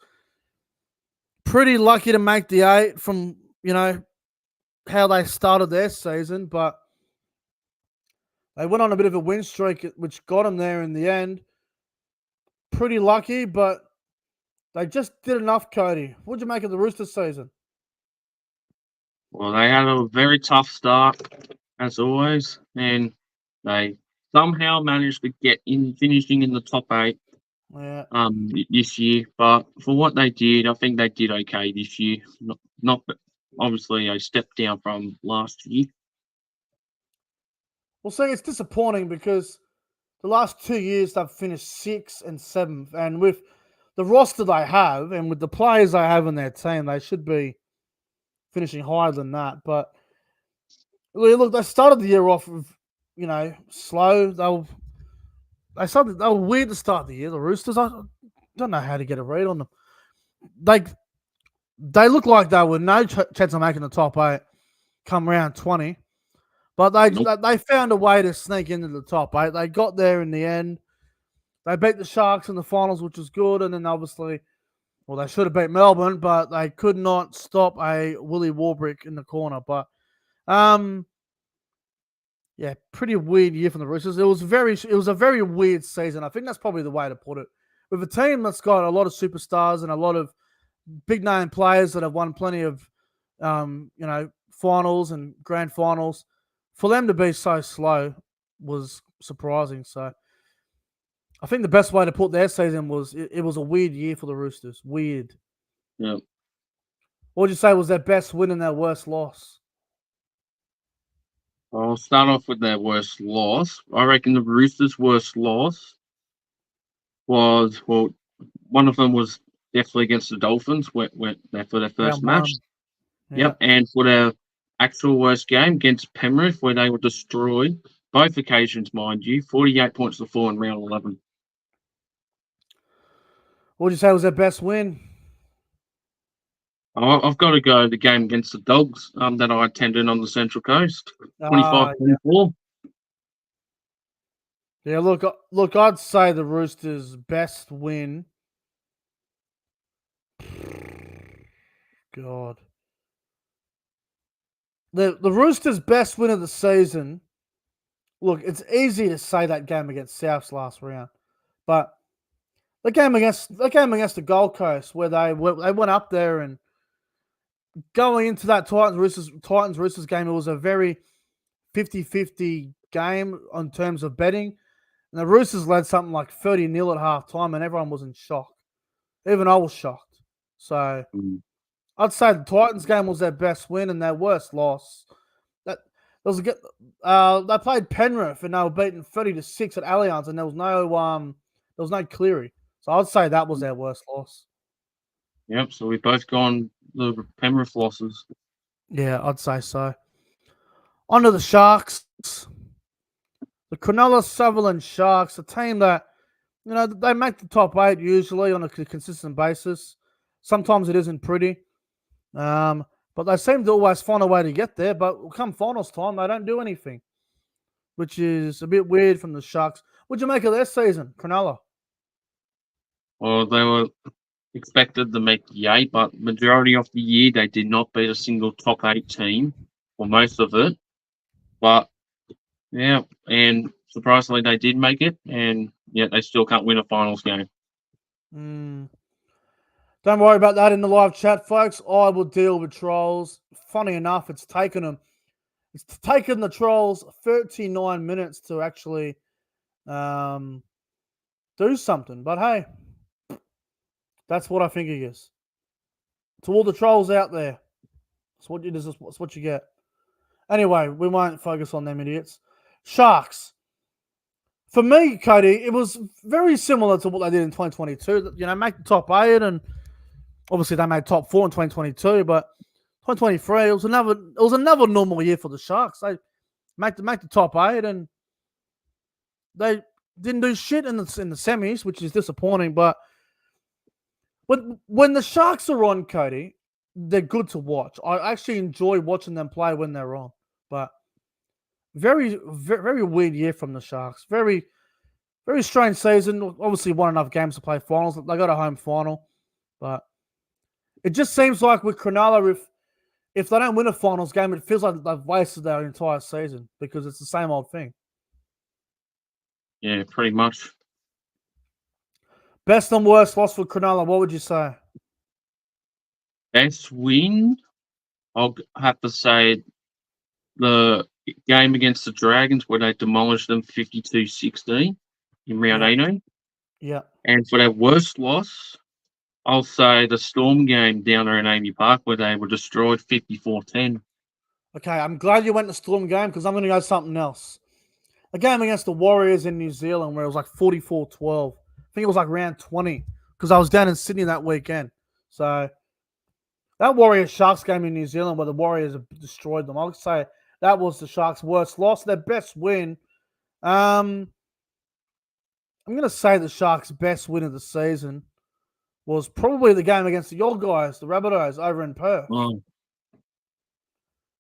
pretty lucky to make the 8 from, how they started their season, but they went on a bit of a win streak, which got them there in the end. Pretty lucky, but they just did enough, Cody. What'd you make of the Roosters season? Well, they had a very tough start, as always, and they somehow managed to get in, finishing in the top 8 Yeah. this year. But for what they did, I think they did okay this year. Not obviously a step down from last year. Well, see, it's disappointing because the last 2 years they've finished 6th and 7th, and with the roster they have and with the players they have in their team, they should be finishing higher than that. But look, they started the year off with, slow. They were weird to start the year. The Roosters, I don't know how to get a read on them. They look like they were no chance of making the top 8 come round 20. But they found a way to sneak into the top 8. They got there in the end. They beat the Sharks in the finals, which was good. And then obviously, they should have beat Melbourne, but they could not stop a Willie Warbrick in the corner. But, pretty weird year from the Roosters. It was a very weird season. I think that's probably the way to put it. With a team that's got a lot of superstars and a lot of big name players that have won plenty of, finals and grand finals, for them to be so slow was surprising. So I think the best way to put their season was it was a weird year for the Roosters. Weird. Yeah. What would you say was their best win and their worst loss? I'll start off with their worst loss. I reckon the Roosters' worst loss was, one of them was definitely against the Dolphins for their first match. Yep, and for their actual worst game against Penrith, where they were destroyed, both occasions, mind you, 48 points to 4 in round 11. What would you say was their best win? I've got to go the game against the Dogs that I attended on the Central Coast, 25-24. Yeah, look, I'd say the Roosters' best win. God. The Roosters' best win of the season. Look, it's easy to say that game against Souths last round, but the game against the Gold Coast where they went up there and going into that Titans Roosters game, it was a very 50-50 game in terms of betting. And the Roosters led something like 30-0 at halftime, and everyone was in shock. Even I was shocked. So I'd say the Titans game was their best win and their worst loss. They played Penrith and they were beaten 30-6 at Allianz, and there was no Cleary. So I'd say that was their worst loss. Yep. So we've both gone the Penrith losses. Yeah, I'd say so. On to the Sharks. The Cronulla Sutherland Sharks, a team that, they make the top 8 usually on a consistent basis. Sometimes it isn't pretty. But they seem to always find a way to get there. But come finals time, they don't do anything, which is a bit weird from the Sharks. What'd you make of their season, Cronulla? Well, they were expected to make the 8, but majority of the year they did not beat a single top 8 team for most of it. But yeah, and surprisingly they did make it, and yet they still can't win a finals game. Don't worry about that in the live chat, folks. I will deal with trolls. Funny enough, it's taken the trolls 39 minutes to actually do something. But hey, that's what I think it is. To all the trolls out there, that's what you get. Anyway, we won't focus on them idiots. Sharks. For me, Cody, it was very similar to what they did in 2022. Make the top 8, and obviously they made top 4 in 2022. But 2023, it was another normal year for the Sharks. They make the top 8, and they didn't do shit in the semis, which is disappointing. But when the Sharks are on, Cody, they're good to watch. I actually enjoy watching them play when they're on. But very, very weird year from the Sharks. Very, Very strange season. Obviously, won enough games to play finals. They got a home final, but it just seems like with Cronulla, if they don't win a finals game, it feels like they've wasted their entire season because it's the same old thing. Yeah, pretty much. Best and worst loss for Cronulla. What would you say? Best win, I'll have to say the game against the Dragons where they demolished them 52-16 in round Yeah. 18. Yeah. And for their worst loss, I'll say the Storm game down there in Amy Park where they were destroyed 54-10. Okay, I'm glad you went to Storm game because I'm going to go something else. A game against the Warriors in New Zealand where it was like 44-12. I think it was like round 20 because I was down in Sydney that weekend. So that Warriors Sharks game in New Zealand where the Warriors have destroyed them, I would say that was the Sharks' worst loss. Their best win. I'm going to say the Sharks' best win of the season was probably the game against the old guys, the Rabbitohs, over in Perth. Oh,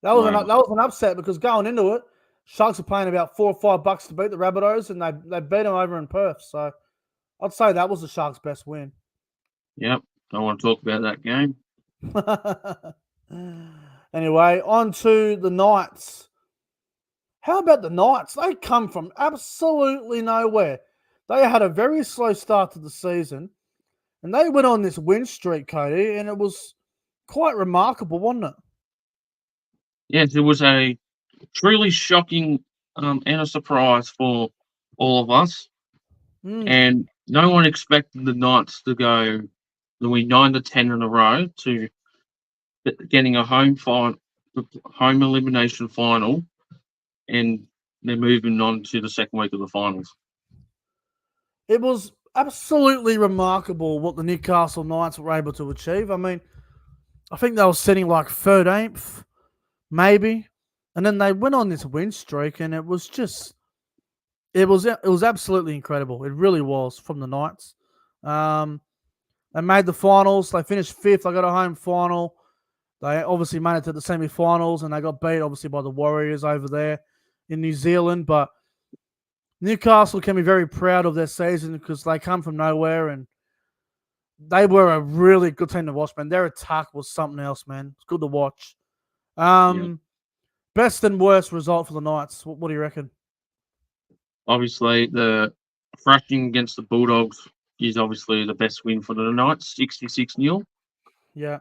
That was wow. that was an upset because going into it, Sharks are paying about $4 or $5 to beat the Rabbitohs, and they beat them over in Perth. So I'd say that was the Sharks' best win. Yep. Don't want to talk about that game. Anyway, on to the Knights. How about the Knights? They come from absolutely nowhere. They had a very slow start to the season, and they went on this win streak, Cody, and it was quite remarkable, wasn't it? Yes, it was a truly shocking and a surprise for all of us. And no one expected the Knights to go the win 9-10 in a row to getting a home elimination final, and they're moving on to the second week of the finals. It was absolutely remarkable what the Newcastle Knights were able to achieve. I mean, I think they were sitting like 13th, maybe, and then they went on this win streak, and it was just, it was absolutely incredible. It really was from the Knights. They made the finals. They finished 5th. They got a home final. They obviously made it to the semi-finals, and they got beat obviously by the Warriors over there in New Zealand. But Newcastle can be very proud of their season because they come from nowhere, and they were a really good team to watch, man. Their attack was something else, man. It's good to watch. Best and worst result for the Knights. What do you reckon? Obviously, the thrashing against the Bulldogs is obviously the best win for the Knights, 66-0. Yeah.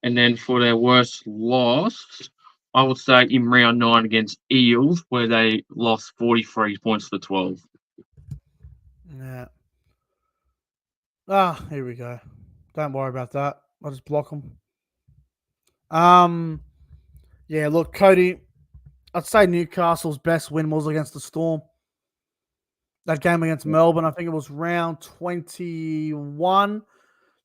And then for their worst loss, I would say in round 9 against Eels, where they lost 43 points to 12. Yeah. Here we go. Don't worry about that. I'll just block them. Yeah, look, Cody, I'd say Newcastle's best win was against the Storm. That game against Melbourne, I think it was round 21.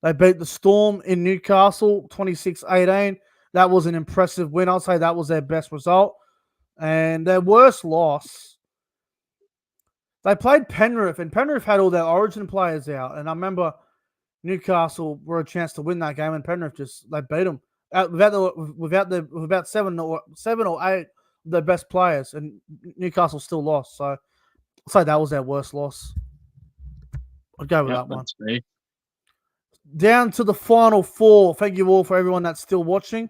They beat the Storm in Newcastle, 26-18. That was an impressive win. I'll say that was their best result. And their worst loss, they played Penrith, and Penrith had all their Origin players out. And I remember Newcastle were a chance to win that game, and Penrith they beat them without 7 or 8 of their best players, and Newcastle still lost. So I'll say that was their worst loss. I'd go with that one. Down to the final 4. Thank you all for everyone that's still watching.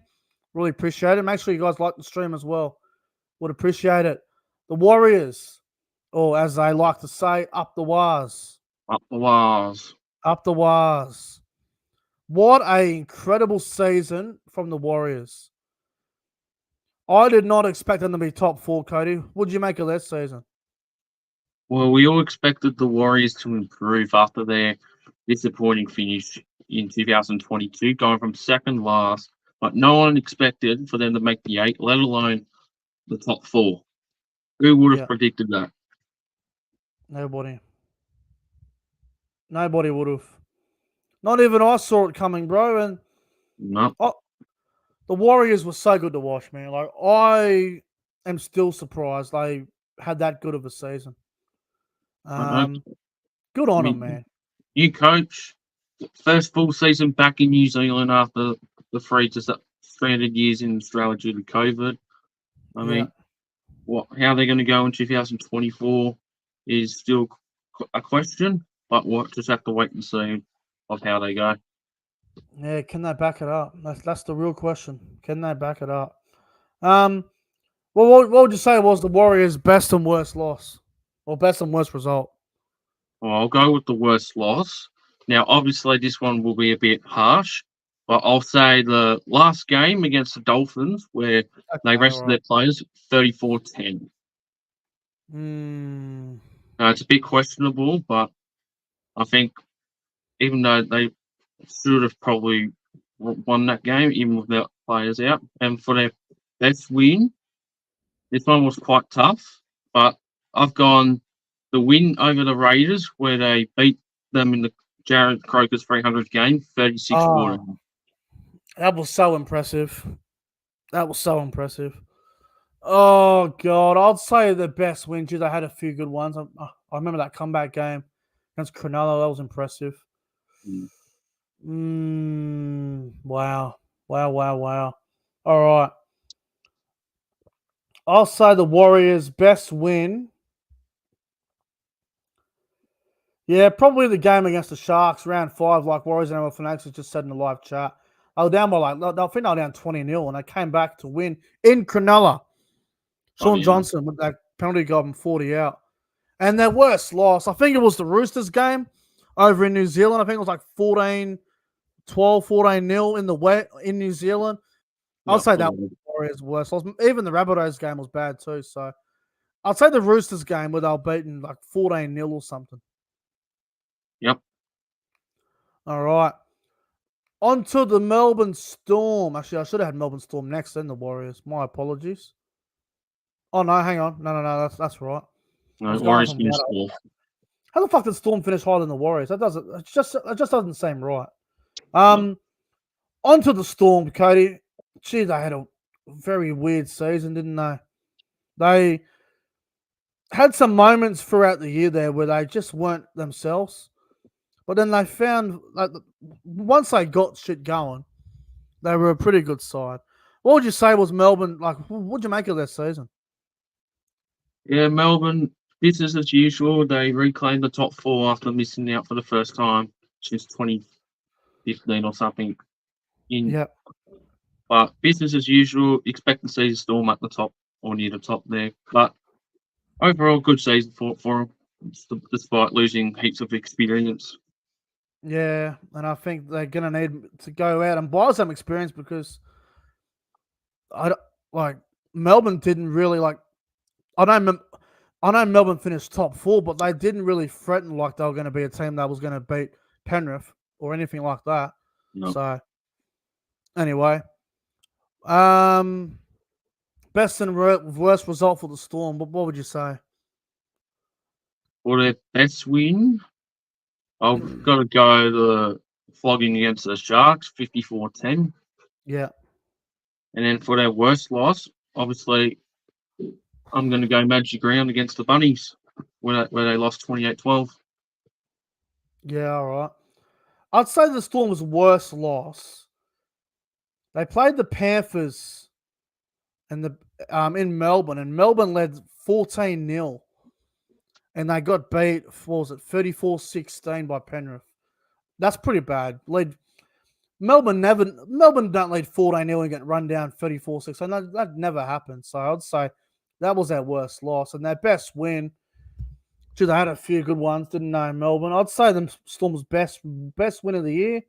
Really appreciate it. Make sure you guys like the stream as well. Would appreciate it. The Warriors, or as they like to say, up the waz. Up the waz. Up the waz. What an incredible season from the Warriors. I did not expect them to be top 4, Cody. What did you make of their season? Well, we all expected the Warriors to improve after their disappointing finish in 2022, going from second last, but no one expected for them to make the 8, let alone the top 4. Who would have predicted that? Nobody. Nobody would have. Not even I saw it coming, bro. And no. The Warriors were so good to watch, man. Like, I am still surprised they had that good of a season. Good on them, man. New coach, first full season back in New Zealand after the 300 years in Australia due to COVID. I mean, how they're going to go in 2024 is still a question, but we'll just have to wait and see of how they go. Yeah, can they back it up? That's the real question. Can they back it up? Well, what would you say was the Warriors' best and worst loss, or best and worst result? Well, I'll go with the worst loss. Now, obviously, this one will be a bit harsh, but I'll say the last game against the Dolphins, where they Okay, rested their players 34-10. Hmm. It's a bit questionable, but I think even though they should have probably won that game, even without players out, and for their best win, this one was quite tough, but I've gone the win over the Raiders, where they beat them in the Jared Croker's 300 game, 36-14. That was so impressive. That was so impressive. Oh God, I'd say the best win. Geez, they had a few good ones. I remember that comeback game against Cronulla. That was impressive. Wow. All right. I'll say the Warriors' best win. Yeah, probably the game against the Sharks, round 5, like Warriors and ML Fanatics just said in the live chat. They were down by I think they were down 20-0, and they came back to win in Cronulla. Sean Johnson with that penalty got him 40 out. And their worst loss, I think it was the Roosters game over in New Zealand. I think it was like 14-0 in New Zealand. I'll say that was the Warriors' worst loss. Even the Rabbitohs game was bad too. So I'll say the Roosters game where they were beaten like 14-0 or something. Yep. All right. On to the Melbourne Storm. Actually, I should have had Melbourne Storm next, then the Warriors. My apologies. Oh, no, hang on. No, that's right. No, Warriors finished 4th. How the fuck did Storm finish higher than the Warriors? It just doesn't seem right. On to the Storm, Cody. Gee, they had a very weird season, didn't they? They had some moments throughout the year there where they just weren't themselves. But then they found, like, once they got shit going, they were a pretty good side. What would you say was Melbourne, like, what would you make of their season? Yeah, Melbourne, business as usual. They reclaimed the top 4 after missing out for the first time since 2015 or something. Yep. But business as usual, expect to see the Storm at the top or near the top there. But overall, good season for them, despite losing heaps of experience. Yeah, and I think they're going to need to go out and buy some experience because Melbourne didn't really I know Melbourne finished top 4, but they didn't really threaten like they were going to be a team that was going to beat Penrith or anything like that. No. So anyway, best and worst result for the Storm. What would you say? For their best win, I've got to go the flogging against the Sharks, 54-10. Yeah. And then for their worst loss, obviously, I'm going to go Magic Round against the Bunnies, where they lost 28-12. Yeah, all right. I'd say the Storm's worst loss. They played the Panthers in Melbourne, and Melbourne led 14-0. And they got beat, 34-16 by Penrith. That's pretty bad. Melbourne don't lead 14-0 and get run down 34-16. That never happened. So I'd say that was their worst loss. And their best win, they had a few good ones, didn't they, Melbourne? I'd say the Storm's best win of the year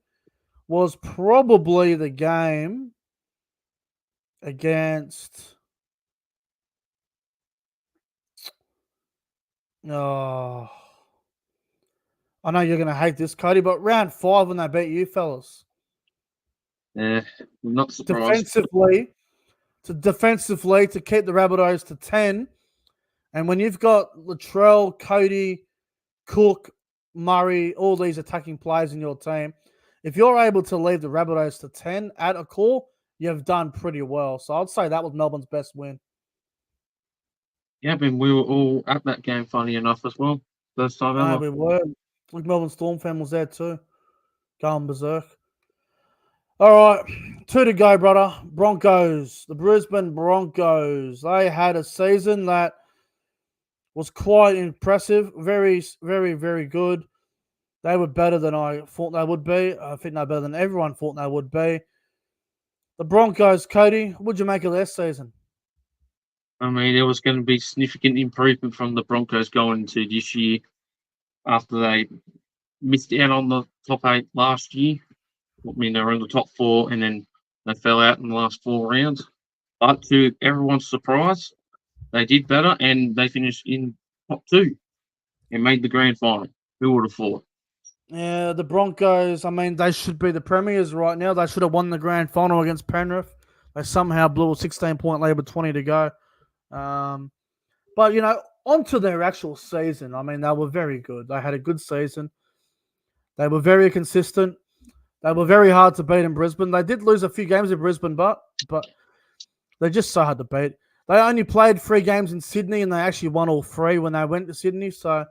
was probably the game against... Oh, I know you're going to hate this, Cody, but round 5 when they beat you fellas. Yeah, I'm not surprised. Defensively to keep the Rabbitohs to 10. And when you've got Latrell, Cody, Cook, Murray, all these attacking players in your team, if you're able to leave the Rabbitohs to 10 at a core, you've done pretty well. So I'd say that was Melbourne's best win. Yeah, but we were all at that game, funny enough, as well. First time ever. We were. The Melbourne Storm fan was there too. Going berserk. All right, 2 to go, brother. Broncos. The Brisbane Broncos. They had a season that was quite impressive. Very, very, very good. They were better than I thought they would be. I think they're better than everyone thought they would be. The Broncos, Cody, what'd you make of their season? I mean, there was going to be significant improvement from the Broncos going into this year after they missed out on the top 8 last year. I mean, they were in the top 4 and then they fell out in the last 4 rounds. But to everyone's surprise, they did better and they finished in top 2 and made the grand final. Who would have thought? Yeah, the Broncos, I mean, they should be the premiers right now. They should have won the grand final against Penrith. They somehow blew a 16-point lead with 20 to go. But, you know, onto their actual season, I mean, they were very good. They had a good season. They were very consistent. They were very hard to beat in Brisbane. They did lose a few games in Brisbane, but they're just so hard to beat. They only played 3 games in Sydney, and they actually won all 3 when they went to Sydney. So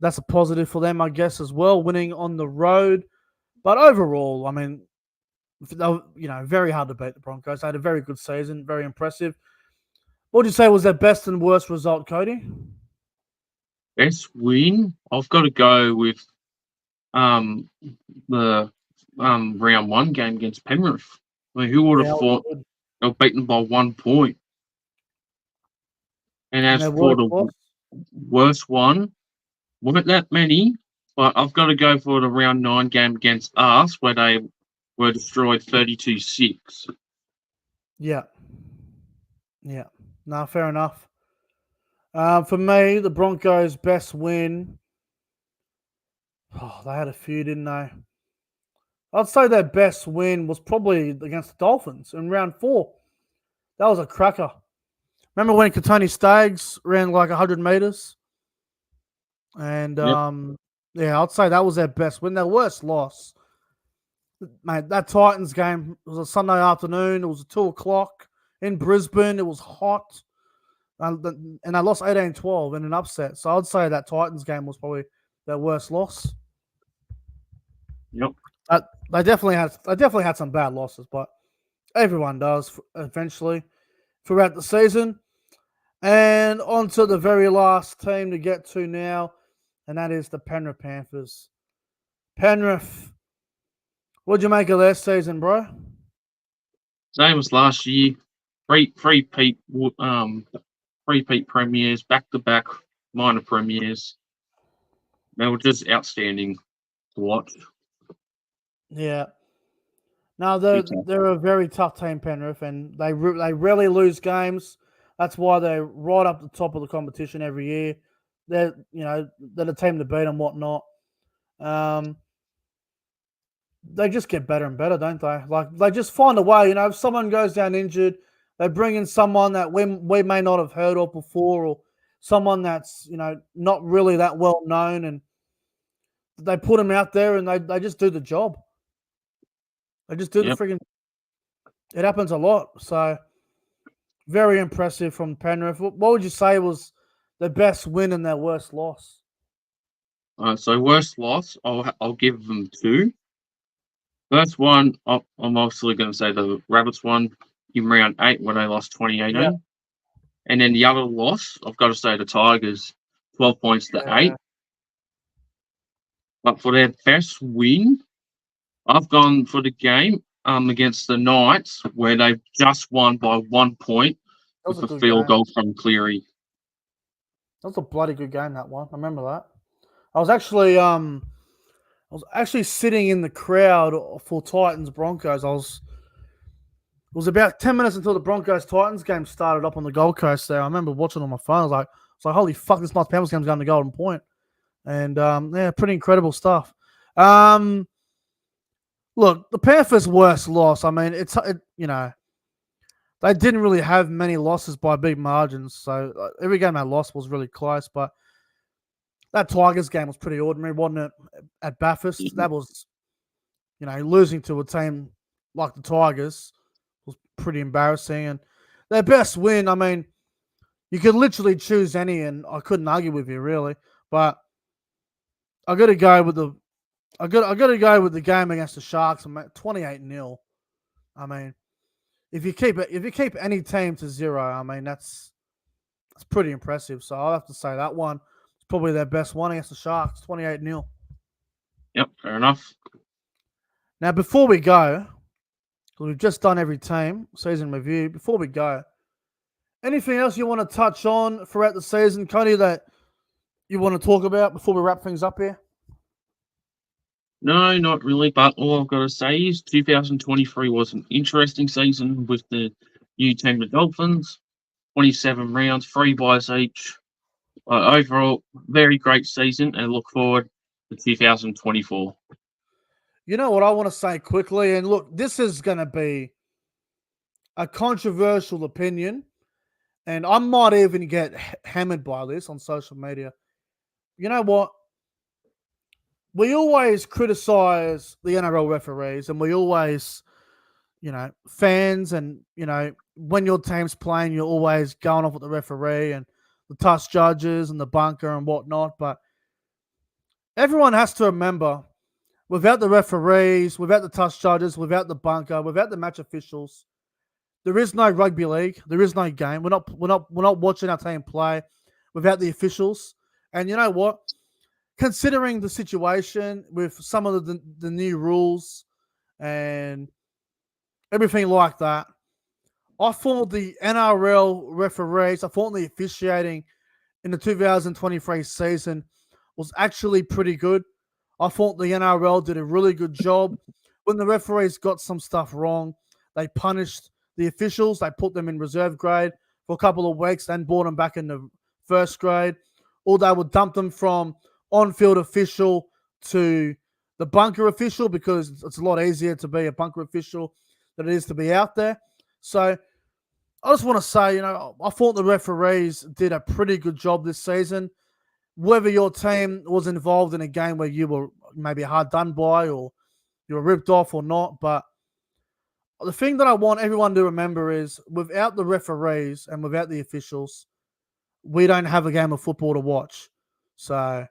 that's a positive for them, I guess, as well, winning on the road. But overall, I mean, they were, you know, very hard to beat the Broncos. They had a very good season, very impressive. What would you say was their best and worst result, Cody? Best win? I've got to go with the round 1 game against Penrith. I mean, who would have thought they were beaten by 1 point? And as for the worst one, weren't that many, but I've got to go for the round 9 game against us where they were destroyed 32-6. Yeah. No, fair enough. For me, the Broncos' best win. Oh, they had a few, didn't they? I'd say their best win was probably against the Dolphins in round 4. That was a cracker. Remember when Katoni Staggs ran like 100 meters? And, yeah, I'd say that was their best win. Their worst loss. Mate, that Titans game was a Sunday afternoon. It was 2 o'clock in Brisbane. It was hot. And they lost 18-12 in an upset. So I'd say that Titans game was probably their worst loss. Yep. They definitely had some bad losses, but everyone does eventually throughout the season. And on to the very last team to get to now, and that is the Penrith Panthers. Penrith, what'd you make of their season, bro? Same as last year. Three peat premiers, back-to-back minor premiers. They were just outstanding to watch. Yeah. No, they're a very tough team, Penrith, and they rarely lose games. That's why they're right up the top of the competition every year. They're the team to beat and whatnot. They just get better and better, don't they? Like they just find a way. You know, if someone goes down injured, they bring in someone that we may not have heard of before, or someone that's not really that well known, and they put them out there and they just do the job. They just do the friggin'. It happens a lot. So very impressive from Penrith. What would you say was their best win and their worst loss? So worst loss, I'll give them 2. First one, I'm obviously going to say the Rabbits one in round 8 when they lost 2018. Yeah. And then the other loss, I've got to say the Tigers, 12 points to 8. But for their best win, I've gone for the game against the Knights where they've just won by 1 point with a field goal from Cleary. That was a bloody good game, that one. I remember that. I was actually sitting in the crowd for Titans Broncos. It was about 10 minutes until the Broncos Titans game started up on the Gold Coast there. I remember watching on my phone. I was like, holy fuck, this North Panthers game's going to Golden Point. And pretty incredible stuff. Look, the Panthers' worst loss. I mean, they didn't really have many losses by big margins. So every game they lost was really close. But that Tigers game was pretty ordinary, wasn't it? At Bathurst, that was, losing to a team like the Tigers was pretty embarrassing. And their best win, I mean, you could literally choose any, and I couldn't argue with you really. But I got to go with the game against the Sharks. 28-0. I mean, if you keep any team to 0, I mean that's It's pretty impressive. So I'll have to say that one is probably their best one against the Sharks, 28-0. Yep, fair enough. Now, before we go, because we've just done every team season review, before we go, anything else you want to touch on throughout the season, Cody, that you want to talk about before we wrap things up here? No, not really. But all I've got to say is 2023 was an interesting season with the new team, the Dolphins. 27 rounds, 3 buys each. Overall, very great season, and look forward to 2024. You know what I want to say quickly, and look, this is going to be a controversial opinion, and I might even get hammered by this on social media. You know what? We always criticize the NRL referees, and we always, fans, and, when your team's playing, you're always going off with the referee and the touch judges and the bunker and whatnot. But everyone has to remember, without the referees, without the touch judges, without the bunker, without the match officials, there is no rugby league. There is no game. We're not watching our team play without the officials. And you know what? Considering the situation with some of the new rules and everything like that, I thought the NRL referees, I thought the officiating in the 2023 season was actually pretty good. I thought the NRL did a really good job. When the referees got some stuff wrong, they punished the officials. They put them in reserve grade for a couple of weeks, then brought them back in the first grade. Or they would dump them from on-field official to the bunker official, because it's a lot easier to be a bunker official than it is to be out there. So I just want to say, I thought the referees did a pretty good job this season. Whether your team was involved in a game where you were maybe hard done by or you were ripped off or not, but the thing that I want everyone to remember is, without the referees and without the officials, we don't have a game of football to watch. So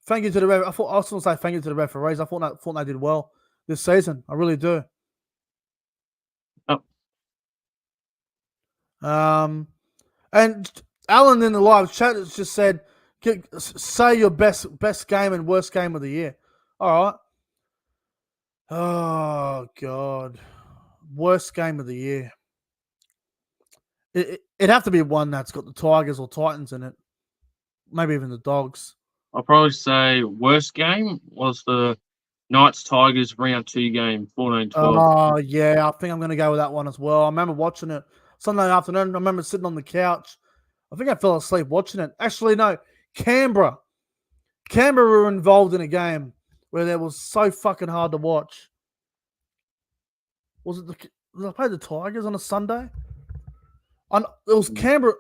thank you to the I was going to say thank you to the referees. I thought they did well this season. I really do. Oh. And Alan in the live chat has just said, say your best game and worst game of the year. All right. Oh, God. Worst game of the year. It'd have to be one that's got the Tigers or Titans in it. Maybe even the Dogs. I'll probably say worst game was the Knights-Tigers round 2 game, 14-12. Oh, yeah. I think I'm going to go with that one as well. I remember watching it Sunday afternoon. I remember sitting on the couch. I think I fell asleep watching it. Actually, no. Canberra were involved in a game where they was so fucking hard to watch. Did I play the Tigers on a Sunday? It was Canberra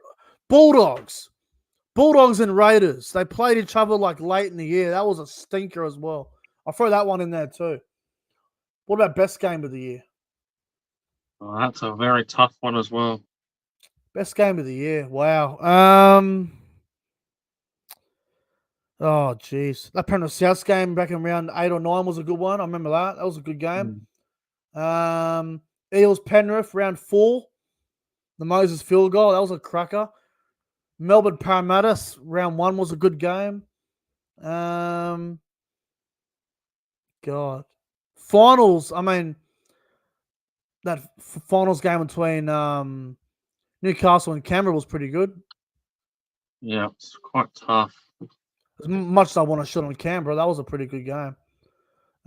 Bulldogs and Raiders. They played each other like late in the year. That was a stinker as well. I'll throw that one in there too. What about best game of the year? Oh, that's a very tough one as well. Best game of the year. Wow. Oh, jeez. That Penrith South game back in round 8 or 9 was a good one. I remember that. That was a good game. Eels Penrith round 4. The Moses field goal. That was a cracker. Melbourne Parramatta round 1 was a good game. God. Finals. I mean, that finals game between Newcastle and Canberra was pretty good. Yeah, it's quite tough. As much as I want to shit on Canberra, that was a pretty good game.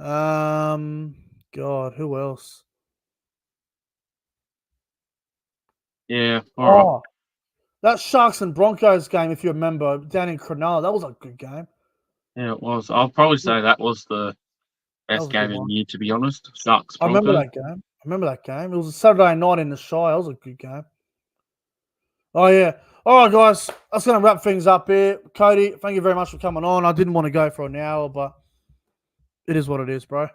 God, who else? Yeah. All right. That Sharks and Broncos game, if you remember, down in Cronulla, that was a good game. Yeah, it was. I'll probably say that was the best game of the year, to be honest. Sharks. I remember that game. It was a Saturday night in the Shire. It was a good game. Oh, yeah. All right, guys. That's going to wrap things up here. Cody, thank you very much for coming on. I didn't want to go for an hour, but it is what it is, bro.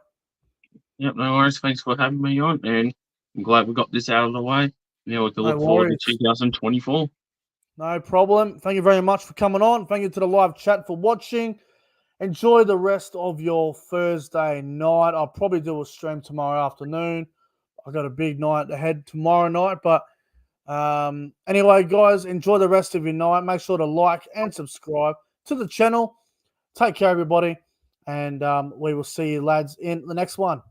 Yep, no worries. Thanks for having me on, and I'm glad we got this out of the way. Now we can look forward to 2024. No problem. Thank you very much for coming on. Thank you to the live chat for watching. Enjoy the rest of your Thursday night. I'll probably do a stream tomorrow afternoon. I've got a big night ahead tomorrow night, but Anyway, guys, enjoy the rest of your night. Make sure to like and subscribe to the channel. Take care, everybody. And we will see you lads in the next one.